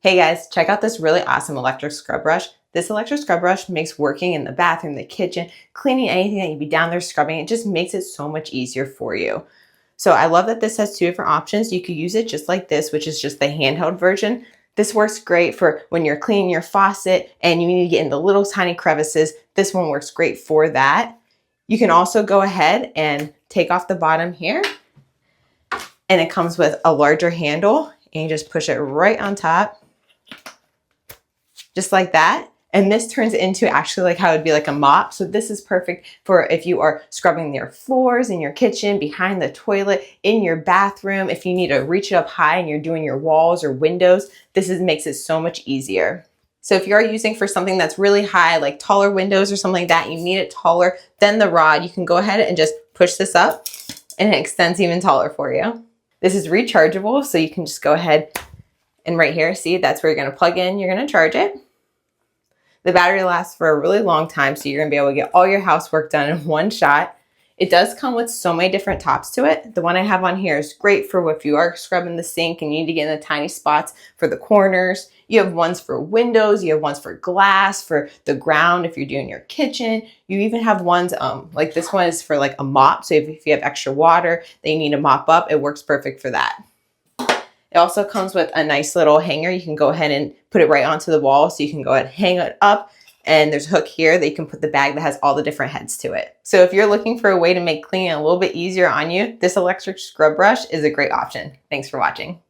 Hey guys, check out this really awesome electric scrub brush. This electric scrub brush makes working in the bathroom, the kitchen, cleaning anything that you'd be down there scrubbing, it just makes it so much easier for you. So I love that this has two different options. You could use it just like this, which is just the handheld version. This works great for when you're cleaning your faucet and you need to get into little tiny crevices. This one works great for that. You can also go ahead and take off the bottom here, and it comes with a larger handle, and you just push it right on top, just like that. And this turns into actually like how it would be like a mop. So this is perfect for if you are scrubbing your floors in your kitchen, behind the toilet, in your bathroom. If you need to reach it up high and you're doing your walls or windows, makes it so much easier. So if you're using for something that's really high, like taller windows or something like that, you need it taller than the rod, you can go ahead and just push this up and it extends even taller for you. This is rechargeable, so you can just go ahead and right here, see, that's where you're gonna plug in, you're gonna charge it. The battery lasts for a really long time, so you're gonna be able to get all your housework done in one shot. It does come with so many different tops to it. The one I have on here is great for if you are scrubbing the sink and you need to get in the tiny spots for the corners. You have ones for windows, you have ones for glass, for the ground if you're doing your kitchen. You even have ones, like this one is for like a mop. So if you have extra water that you need to mop up, it works perfect for that. It also comes with a nice little hanger. You can go ahead and put it right onto the wall, so you can go ahead and hang it up. And there's a hook here that you can put the bag that has all the different heads to it. So if you're looking for a way to make cleaning a little bit easier on you, this electric scrub brush is a great option. Thanks for watching.